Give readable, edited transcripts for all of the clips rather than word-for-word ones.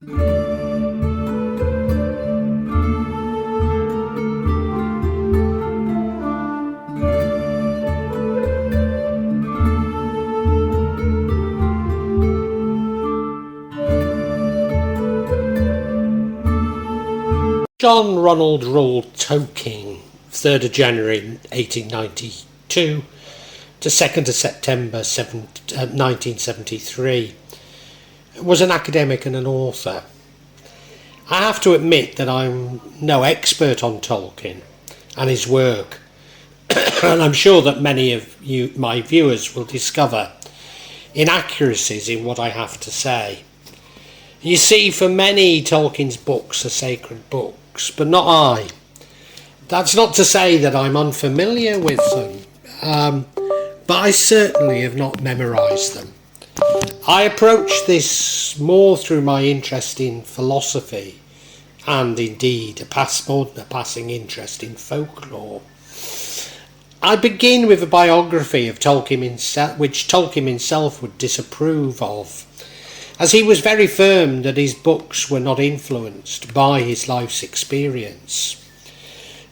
John Ronald Reuel Tolkien, 3rd of January 1892 to 2nd of September 1973, was an academic and an author. I have to admit that I'm no expert on Tolkien and his work, and I'm sure that many of you, my viewers, will discover inaccuracies in what I have to say. You see, for many, Tolkien's books are sacred books, but not I. That's not to say that I'm unfamiliar with them, but I certainly have not memorised them. I approach this more through my interest in philosophy and indeed more than a passing interest in folklore. I begin with a biography of Tolkien himself, which Tolkien himself would disapprove of, as he was very firm that his books were not influenced by his life's experience.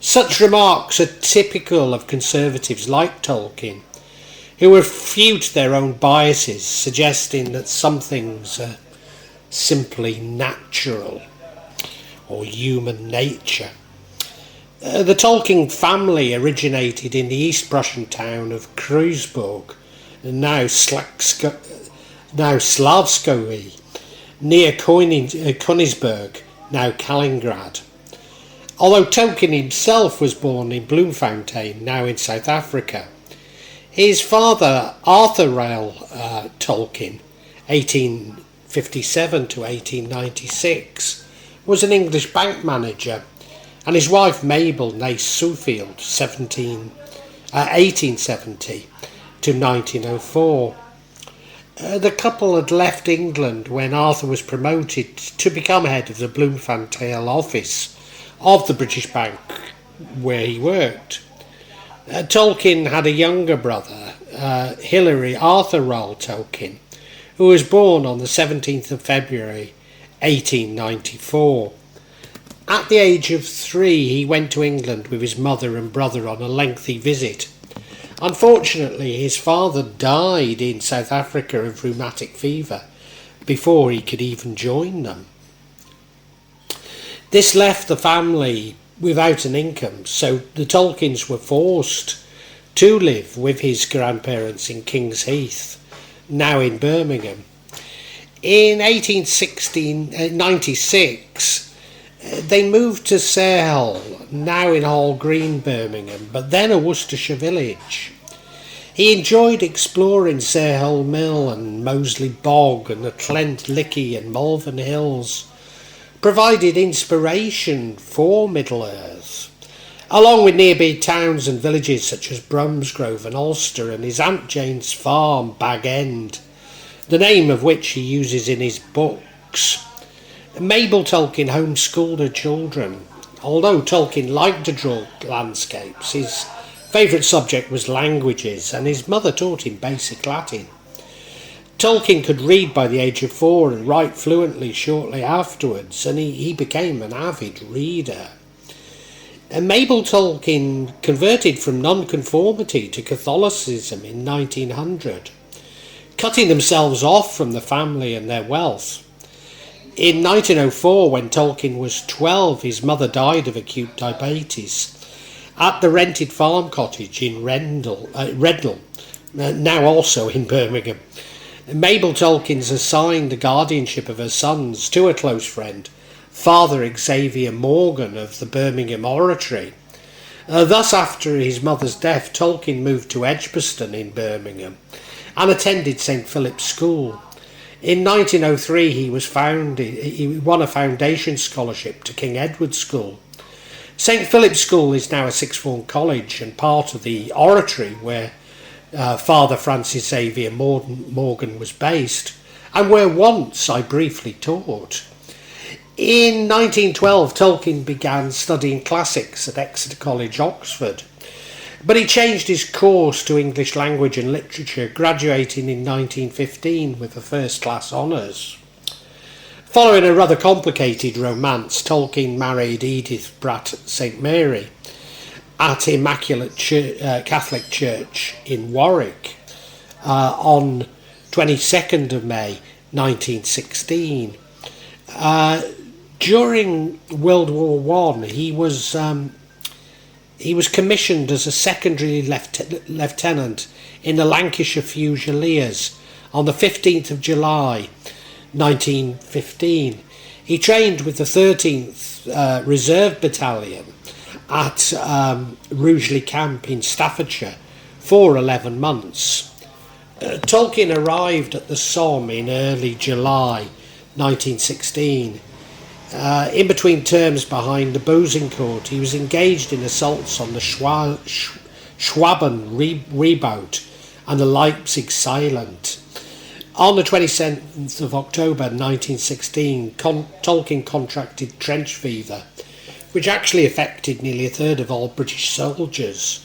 Such remarks are typical of conservatives like Tolkien, who refute their own biases, suggesting that some things are simply natural or human nature. The Tolkien family originated in the East Prussian town of Kreuzburg, now Slavskoe, near Königsberg, now Kaliningrad. Although Tolkien himself was born in Bloemfontein, now in South Africa, his father, Arthur Reuel Tolkien, 1857 to 1896, was an English bank manager, and his wife Mabel née Suffield, 1870 to 1904. The couple had left England when Arthur was promoted to become head of the Bloemfontein office of the British Bank where he worked. Tolkien had a younger brother, Hilary Arthur Reuel Tolkien, who was born on the 17th of February 1894. At the age of 3, he went to England with his mother and brother on a lengthy visit. Unfortunately, his father died in South Africa of rheumatic fever before he could even join them. This left the family without an income, so the Tolkiens were forced to live with his grandparents in King's Heath, now in Birmingham. In 1896, they moved to Sarehall, now in Hall Green, Birmingham, but then a Worcestershire village. He enjoyed exploring Sarehall Mill and Moseley Bog and the Clent Lickey and Malvern Hills, provided inspiration for Middle-earth, along with nearby towns and villages such as Bromsgrove and Ulster and his Aunt Jane's farm, Bag End, the name of which he uses in his books. Mabel Tolkien homeschooled her children. Although Tolkien liked to draw landscapes, his favourite subject was languages, and his mother taught him basic Latin. Tolkien could read by the age of 4 and write fluently shortly afterwards, and he became an avid reader. And Mabel Tolkien converted from nonconformity to Catholicism in 1900, cutting themselves off from the family and their wealth. In 1904, when Tolkien was 12, his mother died of acute diabetes at the rented farm cottage in Rednell, now also in Birmingham. Mabel Tolkien's assigned the guardianship of her sons to a close friend, Father Xavier Morgan of the Birmingham Oratory. Thus, after his mother's death, Tolkien moved to Edgbaston in Birmingham and attended St Philip's School. In 1903, he won a foundation scholarship to King Edward's School. St Philip's School is now a sixth form college and part of the Oratory where Father Francis Xavier Morgan was based, and where once I briefly taught. In 1912, Tolkien began studying classics at Exeter College, Oxford, but he changed his course to English language and literature, graduating in 1915 with a first-class honours. Following a rather complicated romance, Tolkien married Edith Bratt St Mary at Immaculate Catholic Church in Warwick on 22nd of May 1916. During World War One, he was commissioned as a secondary lieutenant in the Lancashire Fusiliers on the 15th of July 1915. He trained with the 13th Reserve Battalion at Rugeley Camp in Staffordshire for 11 months. Tolkien arrived at the Somme in early July 1916. In between terms behind the Bozincourt, he was engaged in assaults on the Schwaben redoubt and the Leipzig salient. On the 27th of October 1916, Tolkien contracted trench fever, which actually affected nearly a third of all British soldiers,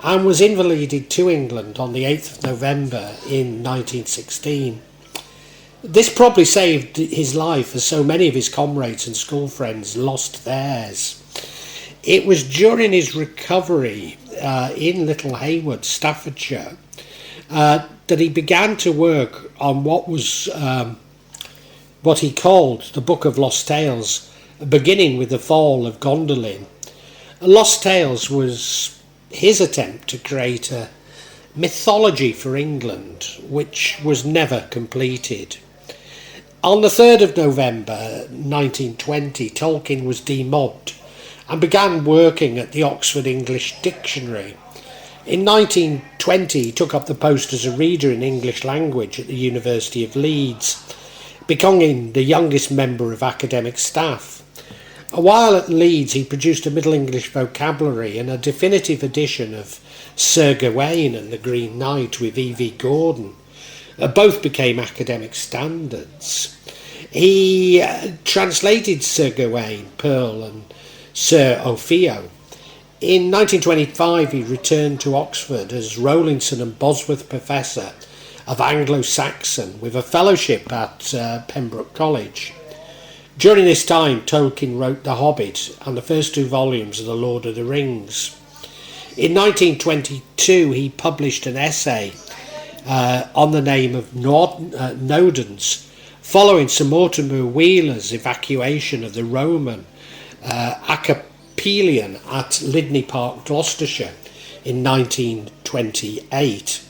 and was invalided to England on the 8th of November in 1916. This probably saved his life, as so many of his comrades and school friends lost theirs. It was during his recovery in Little Haywood, Staffordshire, that he began to work on what he called the Book of Lost Tales, beginning with the fall of Gondolin. Lost Tales was his attempt to create a mythology for England, which was never completed. On the 3rd of November 1920, Tolkien was demobbed and began working at the Oxford English Dictionary. In 1920, he took up the post as a reader in English language at the University of Leeds, becoming the youngest member of academic staff. While at Leeds, he produced a Middle English vocabulary and a definitive edition of Sir Gawain and the Green Knight with E.V. Gordon. Both became academic standards. He translated Sir Gawain, Pearl and Sir Ophio. In 1925, he returned to Oxford as Rowlinson and Bosworth Professor of Anglo-Saxon with a fellowship at Pembroke College. During this time, Tolkien wrote The Hobbit and the first 2 volumes of The Lord of the Rings. In 1922, he published an essay on the name of Nodens, following Sir Mortimer Wheeler's evacuation of the Roman Acapelion at Lydney Park, Gloucestershire in 1928.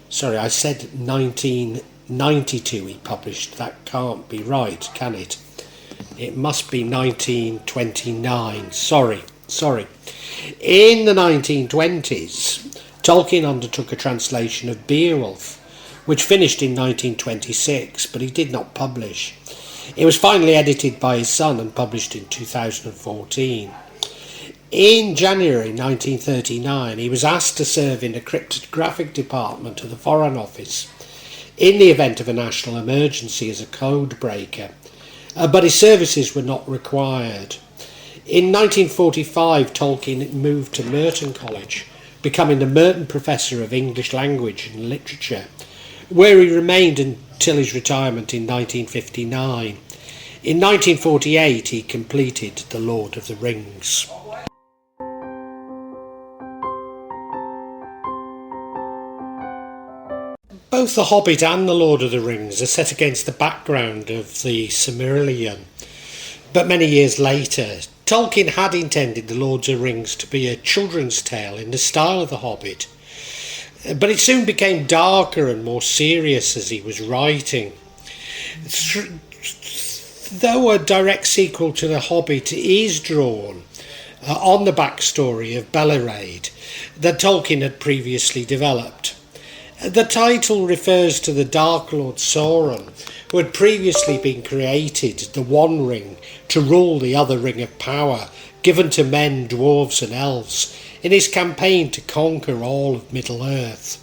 Sorry, I said 1992 he published. That can't be right, can it? It must be 1929. Sorry. In the 1920s, Tolkien undertook a translation of Beowulf, which finished in 1926, but he did not publish. It was finally edited by his son and published in 2014. In January 1939, he was asked to serve in the cryptographic department of the Foreign Office in the event of a national emergency as a code breaker, but his services were not required. In 1945, Tolkien moved to Merton College, becoming the Merton Professor of English Language and Literature, where he remained until his retirement in 1959. In 1948, he completed The Lord of the Rings. Both The Hobbit and The Lord of the Rings are set against the background of the Silmarillion, but many years later, Tolkien had intended The Lord of the Rings to be a children's tale in the style of The Hobbit, but it soon became darker and more serious as he was writing. Though a direct sequel to The Hobbit is drawn on the backstory of Beleriand that Tolkien had previously developed, the title refers to the Dark Lord Sauron, who had previously been created, the One Ring, to rule the other ring of power, given to men, dwarves and elves, in his campaign to conquer all of Middle-earth.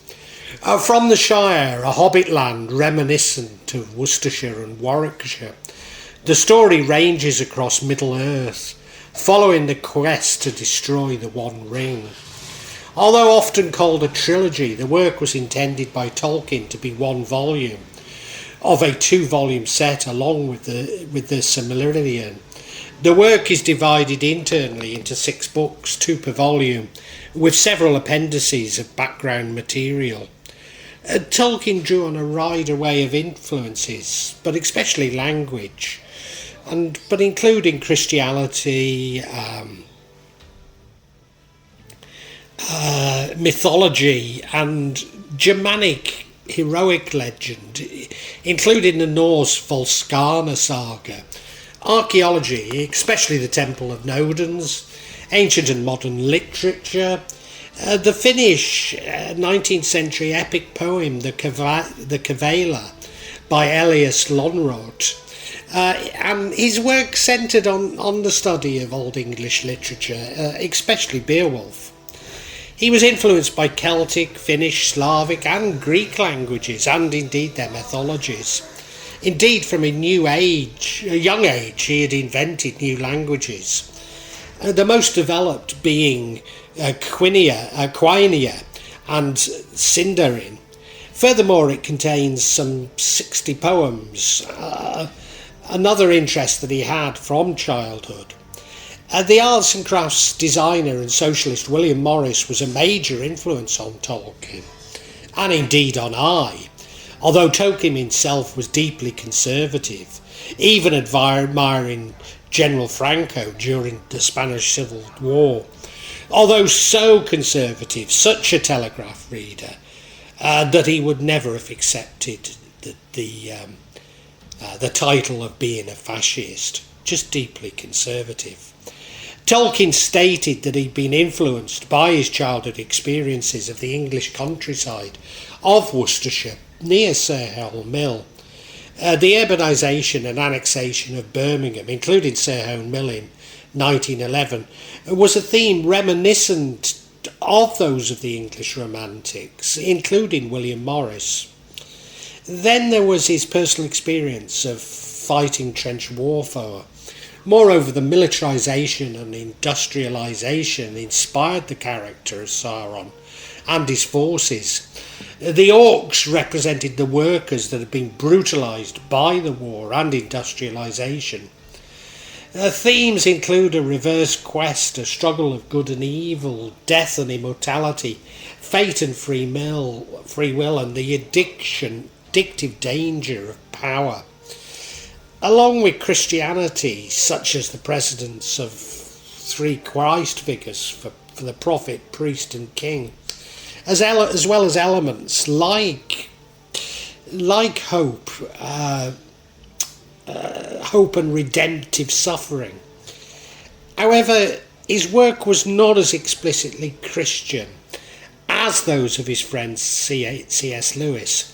From the Shire, a hobbit land reminiscent of Worcestershire and Warwickshire, the story ranges across Middle-earth, following the quest to destroy the One Ring. Although often called a trilogy, the work was intended by Tolkien to be one volume, of a 2-volume set along with the Silmarillion. The work is divided internally into 6 books, 2 per volume, with several appendices of background material. Tolkien drew on a wide array of influences, but especially language, but including Christianity, mythology and Germanic heroic legend, including the Norse Volscana saga, archaeology, especially the Temple of Nodens, ancient and modern literature, the Finnish 19th century epic poem The Kavela by Elias Lonrod, and his work centred on the study of Old English literature, especially Beowulf. He was influenced by Celtic, Finnish, Slavic and Greek languages, and indeed their mythologies. Indeed, from a young age, he had invented new languages, the most developed being Quenya and Sindarin. Furthermore, it contains some 60 poems, another interest that he had from childhood. The arts and crafts designer and socialist William Morris was a major influence on Tolkien, and indeed on I, although Tolkien himself was deeply conservative, even admiring General Franco during the Spanish Civil War. Although so conservative, such a telegraph reader, that he would never have accepted the title of being a fascist, just deeply conservative. Tolkien stated that he'd been influenced by his childhood experiences of the English countryside of Worcestershire near Sirhill Mill. The urbanisation and annexation of Birmingham, including Sirhill Mill in 1911, was a theme reminiscent of those of the English Romantics, including William Morris. Then there was his personal experience of fighting trench warfare. Moreover, the militarisation and industrialisation inspired the character of Sauron and his forces. The orcs represented the workers that had been brutalised by the war and industrialisation. Themes include a reverse quest, a struggle of good and evil, death and immortality, fate and free will, and the addictive danger of power. Along with Christianity, such as the presence of 3 Christ figures for the prophet, priest and king, as well as elements like hope, hope and redemptive suffering. However, his work was not as explicitly Christian as those of his friend C.S. Lewis.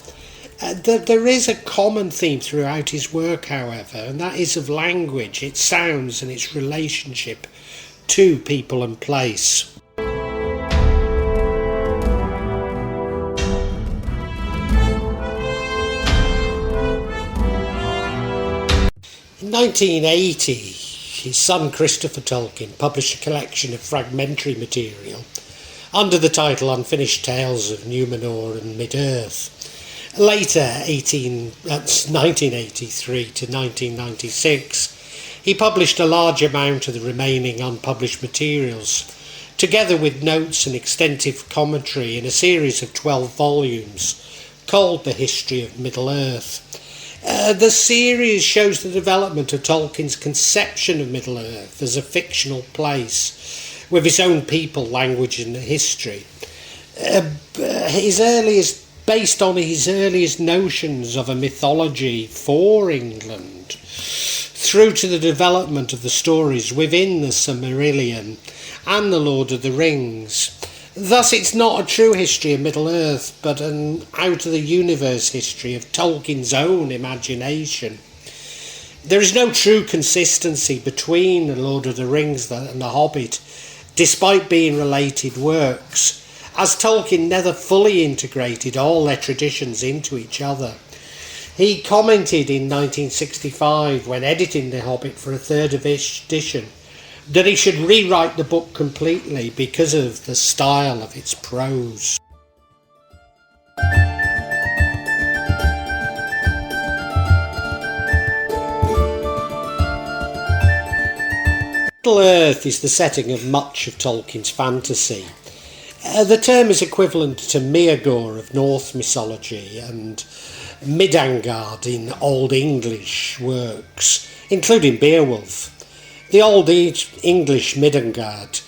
There is a common theme throughout his work, however, and that is of language, its sounds and its relationship to people and place. In 1980, his son Christopher Tolkien published a collection of fragmentary material under the title Unfinished Tales of Numenor and Mid-Earth. Later, 1983 to 1996, he published a large amount of the remaining unpublished materials, together with notes and extensive commentary in a series of 12 volumes called The History of Middle-earth. The series shows the development of Tolkien's conception of Middle-earth as a fictional place with its own people, language and history. Based on his earliest notions of a mythology for England, through to the development of the stories within the Silmarillion and the Lord of the Rings. Thus, it's not a true history of Middle-earth, but an out-of-the-universe history of Tolkien's own imagination. There is no true consistency between the Lord of the Rings and the Hobbit, despite being related works, as Tolkien never fully integrated all their traditions into each other. He commented in 1965, when editing The Hobbit for a 3rd edition, that he should rewrite the book completely because of the style of its prose. Middle-earth is the setting of much of Tolkien's fantasy. The term is equivalent to Mirgor of Norse mythology and Midgard in Old English works, including Beowulf. The Old English Midgard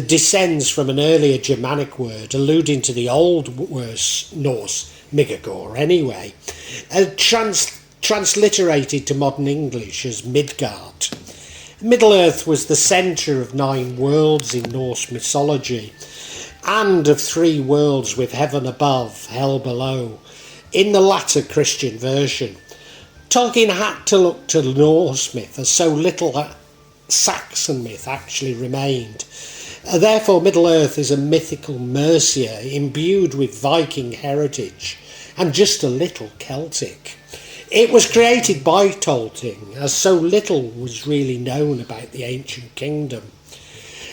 descends from an earlier Germanic word alluding to the Old Norse Mirgor anyway, transliterated to modern English as Midgard. Middle-earth was the centre of 9 worlds in Norse mythology, and of 3 worlds with heaven above, hell below, in the latter Christian version. Tolkien had to look to Norse myth, as so little Saxon myth actually remained. Therefore, Middle-earth is a mythical Mercia imbued with Viking heritage and just a little Celtic. It was created by Tolkien, as so little was really known about the ancient kingdom.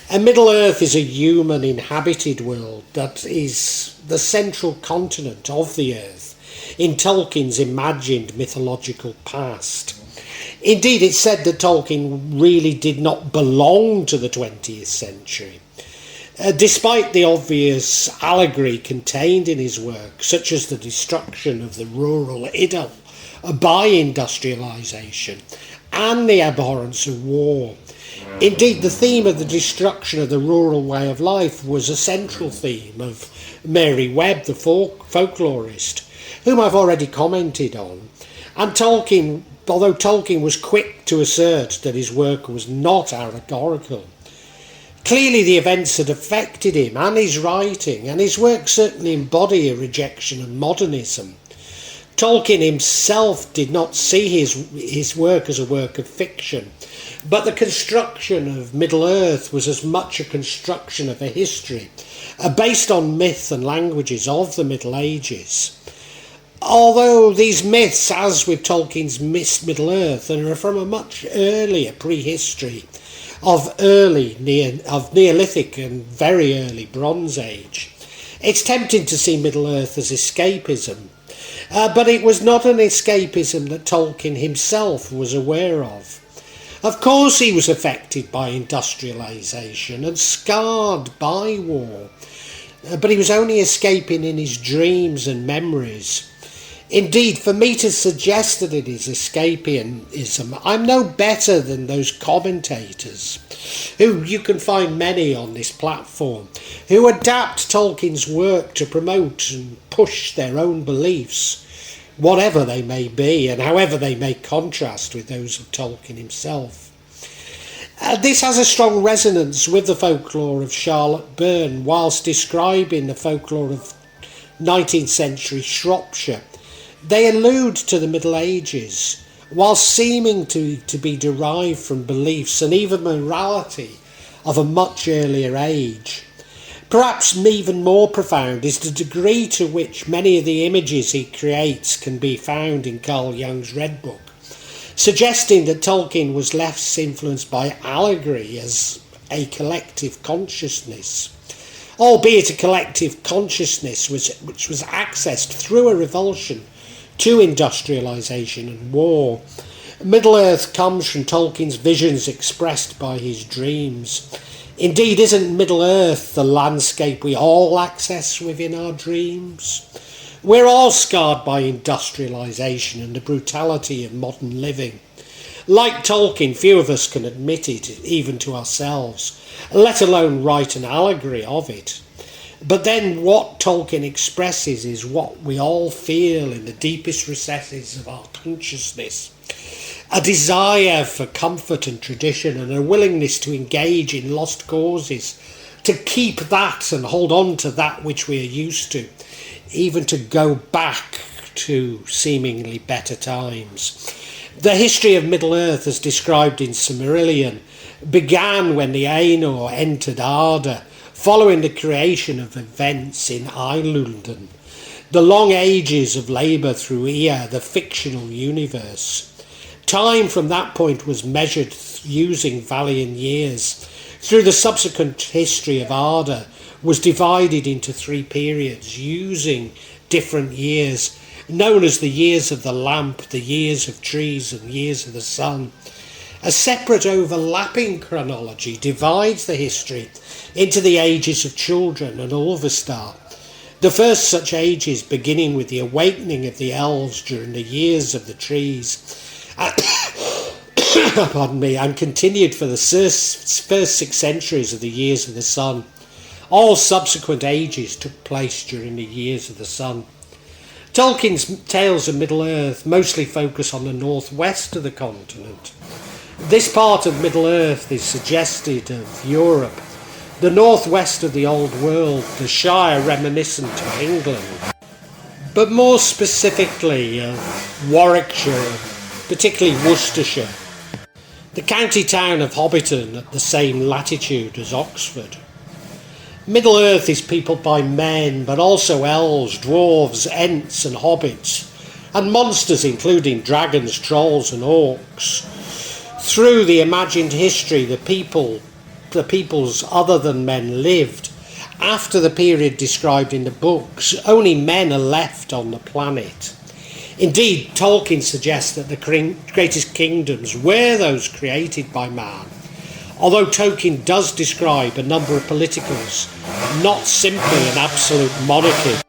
And Middle-earth is a human inhabited world that is the central continent of the earth in Tolkien's imagined mythological past. Indeed, it's said that Tolkien really did not belong to the 20th century. Despite the obvious allegory contained in his work, such as the destruction of the rural idyll by industrialisation and the abhorrence of war. Indeed, the theme of the destruction of the rural way of life was a central theme of Mary Webb, the folklorist, whom I've already commented on. And Tolkien, although Tolkien was quick to assert that his work was not allegorical, clearly the events had affected him and his writing, and his work certainly embody a rejection of modernism. Tolkien himself did not see his work as a work of fiction, but the construction of Middle-earth was as much a construction of a history based on myth and languages of the Middle Ages. Although these myths, as with Tolkien's Middle-earth, are from a much earlier prehistory of Neolithic and very early Bronze Age, it's tempting to see Middle-earth as escapism. But it was not an escapism that Tolkien himself was aware of. Of course he was affected by industrialisation and scarred by war, but he was only escaping in his dreams and memories. Indeed, for me to suggest that it is escapism, I'm no better than those commentators, who you can find many on this platform, who adapt Tolkien's work to promote and push their own beliefs, whatever they may be and however they may contrast with those of Tolkien himself. This has a strong resonance with the folklore of Charlotte Byrne whilst describing the folklore of 19th century Shropshire. They allude to the Middle Ages, whilst seeming to be derived from beliefs and even morality of a much earlier age. Perhaps even more profound is the degree to which many of the images he creates can be found in Carl Jung's Red Book, suggesting that Tolkien was less influenced by allegory as a collective consciousness, albeit a collective consciousness which was accessed through a revulsion to industrialisation and war. Middle-earth comes from Tolkien's visions expressed by his dreams. Indeed, isn't Middle-earth the landscape we all access within our dreams? We're all scarred by industrialisation and the brutality of modern living. Like Tolkien, few of us can admit it, even to ourselves, let alone write an allegory of it. But then what Tolkien expresses is what we all feel in the deepest recesses of our consciousness. A desire for comfort and tradition and a willingness to engage in lost causes, to keep that and hold on to that which we are used to, even to go back to seemingly better times. The history of Middle-earth, as described in Silmarillion, began when the Ainur entered Arda, following the creation of events in Eilulden, the long ages of labour through Ea, the fictional universe. Time from that point was measured using Valian years. Through the subsequent history of Arda was divided into 3 periods using different years, known as the years of the lamp, the years of trees and years of the sun. A separate overlapping chronology divides the history into the ages of children and Ulverstar. The first such ages beginning with the awakening of the elves during the years of the trees, pardon me, and continued for the first 6 centuries of the years of the sun. All subsequent ages took place during the years of the sun. Tolkien's tales of Middle-earth mostly focus on the northwest of the continent. This part of Middle-earth is suggested of Europe, the northwest of the Old World, the Shire reminiscent of England, but more specifically of Warwickshire, particularly Worcestershire, the county town of Hobbiton at the same latitude as Oxford. Middle-earth is peopled by men, but also elves, dwarves, ents and hobbits, and monsters including dragons, trolls and orcs. Through the imagined history, the peoples other than men lived. After the period described in the books, only men are left on the planet. Indeed, Tolkien suggests that the greatest kingdoms were those created by man, although Tolkien does describe a number of politicals, not simply an absolute monarchy.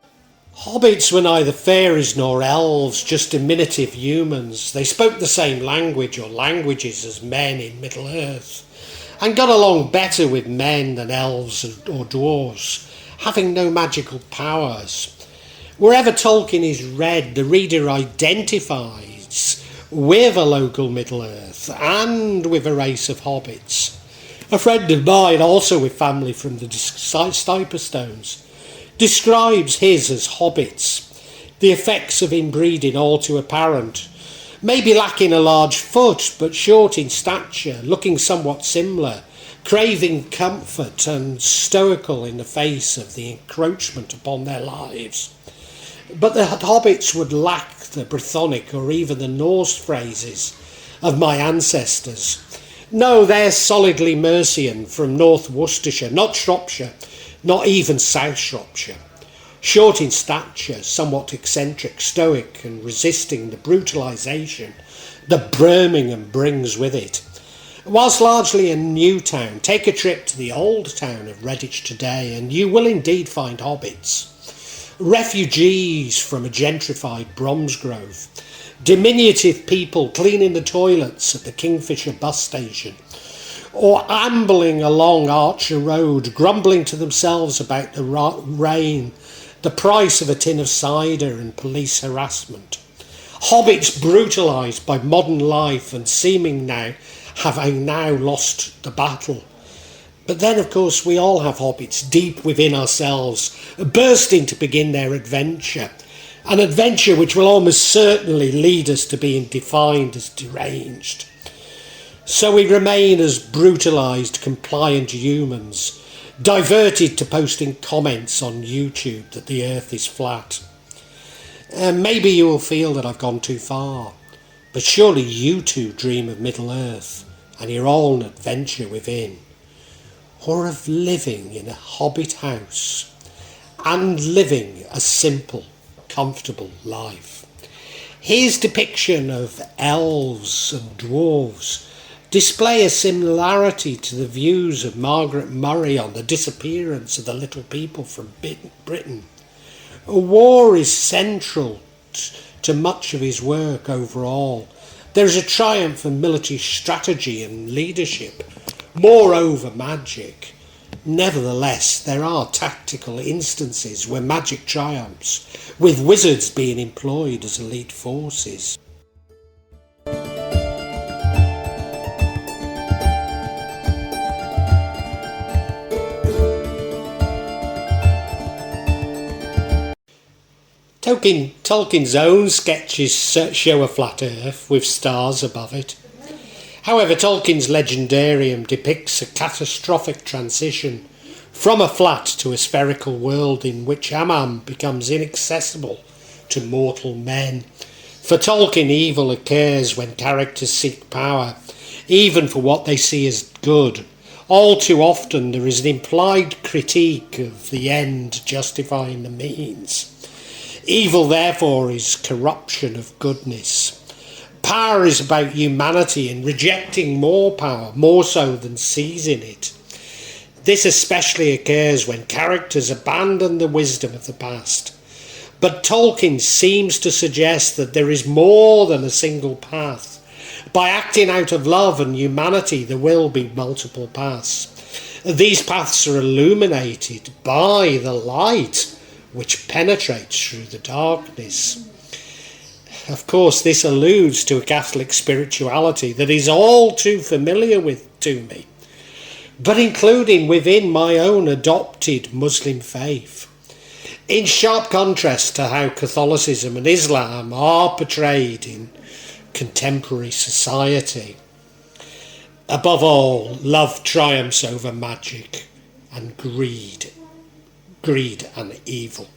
Hobbits were neither fairies nor elves, just diminutive humans. They spoke the same language or languages as men in Middle-earth, and got along better with men than elves or dwarves, having no magical powers. Wherever Tolkien is read, the reader identifies with a local Middle-earth and with a race of hobbits. A friend of mine, also with family from the Stiperstones, describes his as hobbits, the effects of inbreeding all too apparent, maybe lacking a large foot but short in stature, looking somewhat similar, craving comfort and stoical in the face of the encroachment upon their lives. But the hobbits would lack the Brythonic or even the Norse phrases of my ancestors. No, they're solidly Mercian from North Worcestershire, not Shropshire, not even South Shropshire. Short in stature, somewhat eccentric, stoic and resisting the brutalisation that Birmingham brings with it. Whilst largely a new town, take a trip to the old town of Redditch today and you will indeed find hobbits. Refugees from a gentrified Bromsgrove, diminutive people cleaning the toilets at the Kingfisher bus station, or ambling along Archer Road, grumbling to themselves about the rain, the price of a tin of cider and police harassment. Hobbits brutalised by modern life and having now lost the battle. But then, of course, we all have hobbits deep within ourselves, bursting to begin their adventure, an adventure which will almost certainly lead us to being defined as deranged. So we remain as brutalised, compliant humans, diverted to posting comments on YouTube that the earth is flat. Maybe you will feel that I've gone too far, but surely you too dream of Middle-earth and your own adventure within, or of living in a hobbit house and living a simple, comfortable life. His depiction of elves and dwarves display a similarity to the views of Margaret Murray on the disappearance of the little people from Britain. War is central to much of his work overall. There is a triumph in military strategy and leadership, moreover magic. Nevertheless, there are tactical instances where magic triumphs, with wizards being employed as elite forces. Tolkien's own sketches show a flat earth with stars above it. However, Tolkien's legendarium depicts a catastrophic transition from a flat to a spherical world in which Aman becomes inaccessible to mortal men. For Tolkien, evil occurs when characters seek power, even for what they see as good. All too often there is an implied critique of the end justifying the means. Evil, therefore, is corruption of goodness. Power is about humanity and rejecting more power, more so than seizing it. This especially occurs when characters abandon the wisdom of the past. But Tolkien seems to suggest that there is more than a single path. By acting out of love and humanity, there will be multiple paths. These paths are illuminated by the light which penetrates through the darkness. Of course, this alludes to a Catholic spirituality that is all too familiar to me, but including within my own adopted Muslim faith, in sharp contrast to how Catholicism and Islam are portrayed in contemporary society. Above all, love triumphs over magic and greed and evil.